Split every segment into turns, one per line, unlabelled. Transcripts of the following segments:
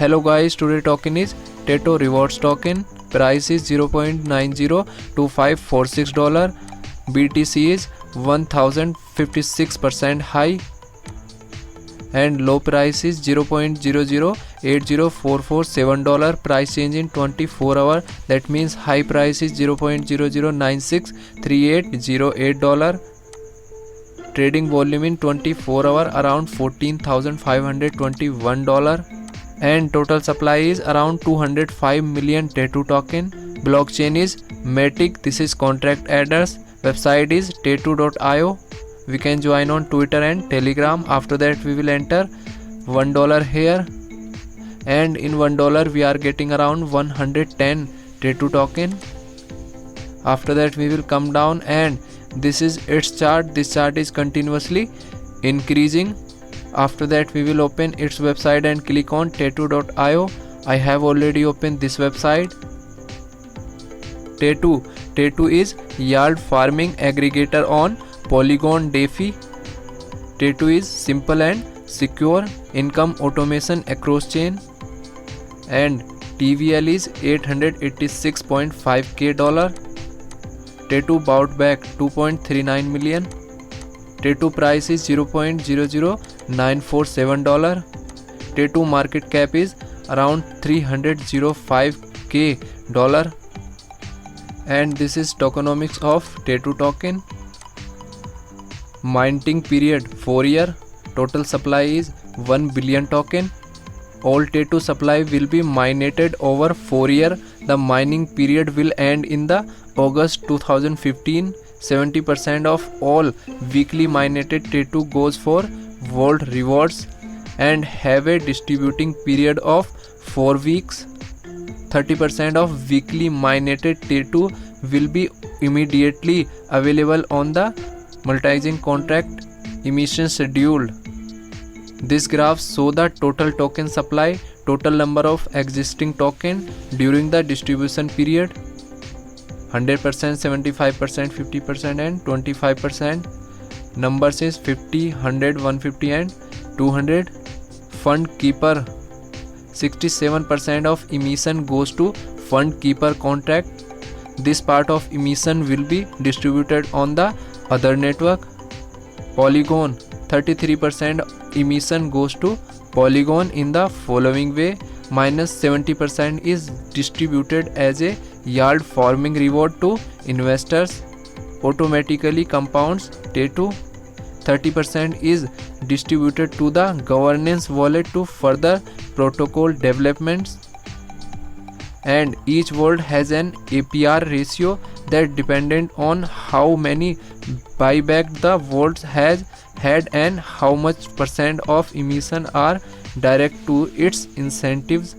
Hello guys, today token is TETO rewards token. Price is $0.902546. BTC is 1056% high and low price is $0.0080447. Price change in 24 hour, that means high price is $0.00963808. Trading volume in 24 hour around $14,521 and total supply is around 205 million TETO token. Blockchain is Matic. This is contract address. Website is teto.io. We can join on Twitter and Telegram. After that we will enter $1 here and in $1 we are getting around 110 TETO token. After that we will come down and this is its chart. This chart is continuously increasing. After that we will open its website and click on teto.io. I have already opened this website. TETO is yield farming aggregator on Polygon DeFi. TETO is simple and secure income automation across chain and TVL is $886.5K. TETO bought back 2.39 million. TETO price is $0.00947. TETO market cap is around $305K. And this is tokenomics of TETO token. Minting period 4 year. Total supply is 1 billion token. All TETO supply will be minated over 4 year. The mining period will end in the August 2015. 70% of all weekly minated TETO goes for Vault rewards and have a distributing period of 4 weeks. 30% of weekly minated TETO will be immediately available on the multi-chain contract emission schedule. This graph shows the total token supply, total number of existing token during the distribution period. 100%, 75%, 50% and 25%. Numbers is 50, 100, 150 and 200. Fund keeper, 67% of emission goes to fund keeper contract. This part of emission will be distributed on the other network. Polygon, 33% emission goes to Polygon in the following way. Minus 70% is distributed as a yield farming reward to investors. Automatically compounds TETO. 30% is distributed to the governance wallet to further protocol developments. And each vault has an APR ratio that dependent on how many buyback the vault has had and how much percent of emission are direct to its incentives.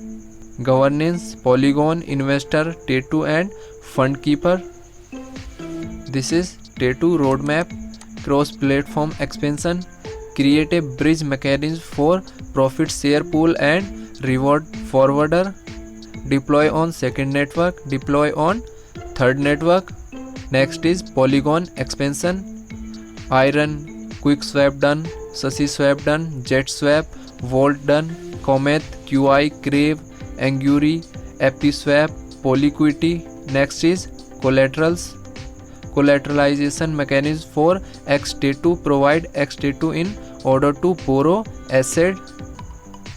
Governance, Polygon, investor, TETO and fund keeper. This is TETO roadmap. Cross-platform expansion. Create a bridge mechanism for profit share pool and reward forwarder. Deploy on second network. Deploy on third network. Next is Polygon expansion. Iron, QuickSwap done, SushiSwap done, JetSwap, Vault done, Comet, QI, Crave, Anguri, Episwap, Polyquity. Next is collaterals. Collateralization mechanism for XTETO. Provide XTETO in order to borrow asset.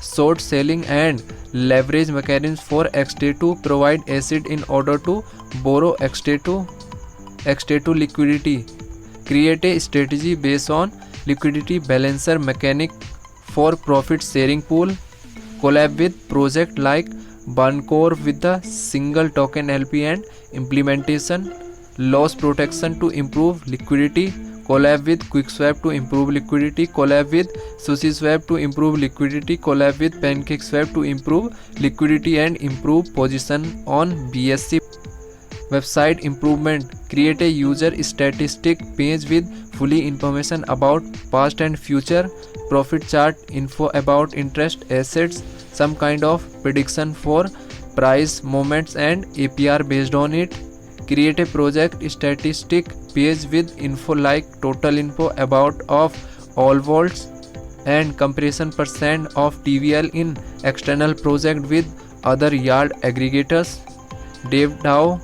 Short selling and leverage mechanisms for XTETO. Provide asset in order to borrow XTETO. XTETO liquidity. Create a strategy based on liquidity balancer mechanic for profit sharing pool. Collab with project like Buncore with the single token LP and implementation. Loss protection to improve liquidity. Collab with QuickSwap to improve liquidity. Collab with SushiSwap to improve liquidity. Collab with PancakeSwap to improve liquidity and improve position on BSC. Website improvement. Create a user statistic page with fully information about past and future. Profit chart, info about interest, assets, some kind of prediction for price movements and APR based on it. Create a project statistic page with info like total info about of all vaults, and comparison percent of TVL in external project with other yard aggregators. DevDAO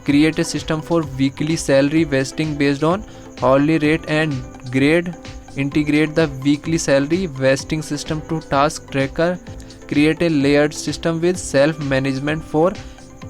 create a system for weekly salary vesting based on hourly rate and grade. Integrate the weekly salary vesting system to task tracker. Create a layered system with self-management for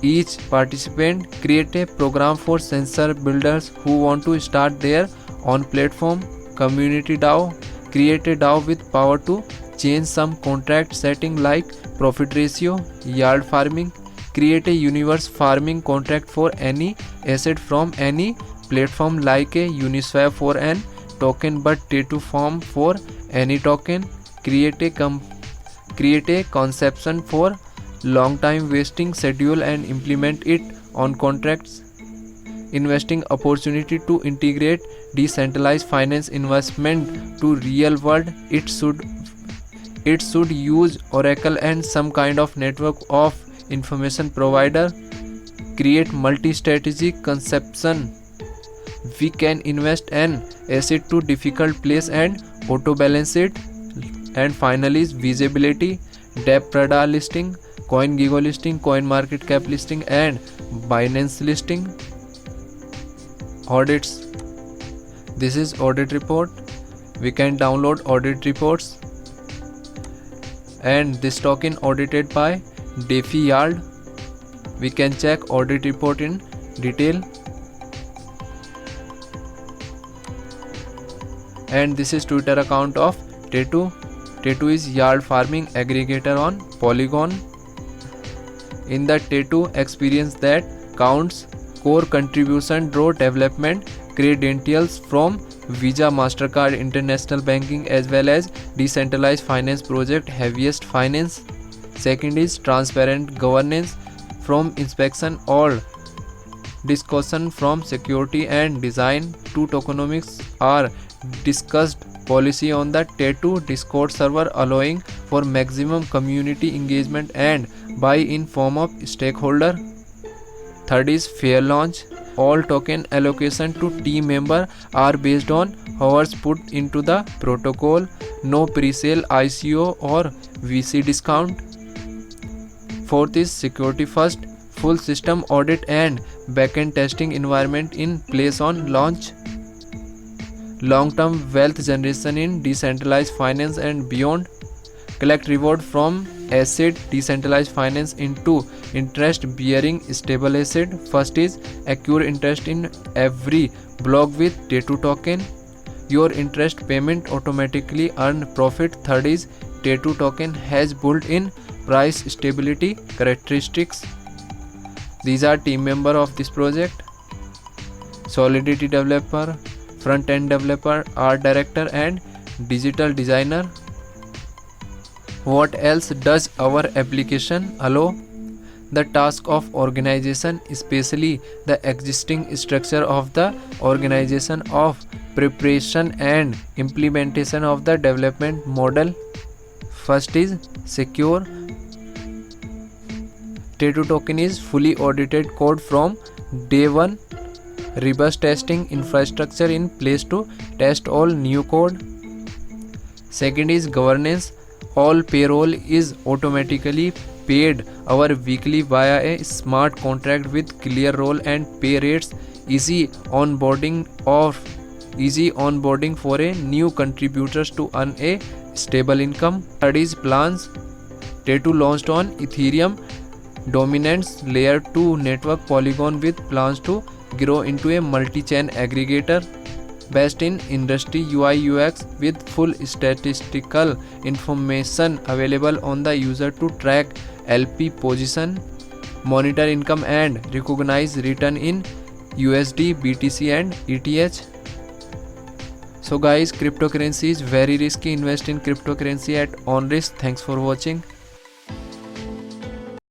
each participant. Create a program for sensor builders who want to start their own platform. Community DAO. Create a DAO with power to change some contract setting like profit ratio, yard farming. Create a universe farming contract for any asset from any platform like a Uniswap for an token but T2 form for any token. Create a conception for long time wasting schedule and implement it on contracts. Investing opportunity to integrate decentralized finance investment to real world. It should use Oracle and some kind of network of information provider. Create multi-strategy conception. We can invest an asset to difficult place and auto balance it. And finally is visibility, DevPrada listing, CoinGecko listing, CoinMarketCap listing and Binance listing. Audits. This is audit report. We can download audit reports. And this token audited by DeFi Yard. We can check audit report in detail. And this is Twitter account of T2. T2 is yard farming aggregator on Polygon. In the T2 experience that counts, core contribution draw development credentials from Visa, MasterCard, International Banking as well as decentralized finance project Heaviest Finance. Second is transparent governance from inspection or discussion from security and design to tokenomics are discussed. Policy on the T2 Discord server allowing for maximum community engagement and buy-in form of stakeholder. Third is fair launch. All token allocation to team member are based on hours put into the protocol. No pre-sale ICO or VC discount. Fourth is security first. Full system audit and backend testing environment in place on launch. Long-term wealth generation in decentralized finance and beyond. Collect reward from asset decentralized finance into interest-bearing stable asset. First is accrue interest in every block with T2 token. Your interest payment automatically earn profit. Third is T2 token has built-in price stability characteristics. These are team member of this project: Solidity developer, front-end developer, art director and digital designer. What else does our application allow? The task of organization, especially the existing structure of the organization of preparation and implementation of the development model. First is secure. T2 token is fully audited code from day one. Robust testing infrastructure in place to test all new code. Second is governance. All payroll is automatically paid our weekly via a smart contract with clear role and pay rates. Easy onboarding for a new contributors to earn a stable income. Third is plans. T2 launched on Ethereum dominance layer 2 network Polygon with plans to grow into a multi-chain aggregator based in industry UI UX with full statistical information available on the user to track LP position, monitor income and recognize return in USD, BTC and ETH. So guys, cryptocurrency is very risky. Invest in cryptocurrency at on risk. Thanks for watching.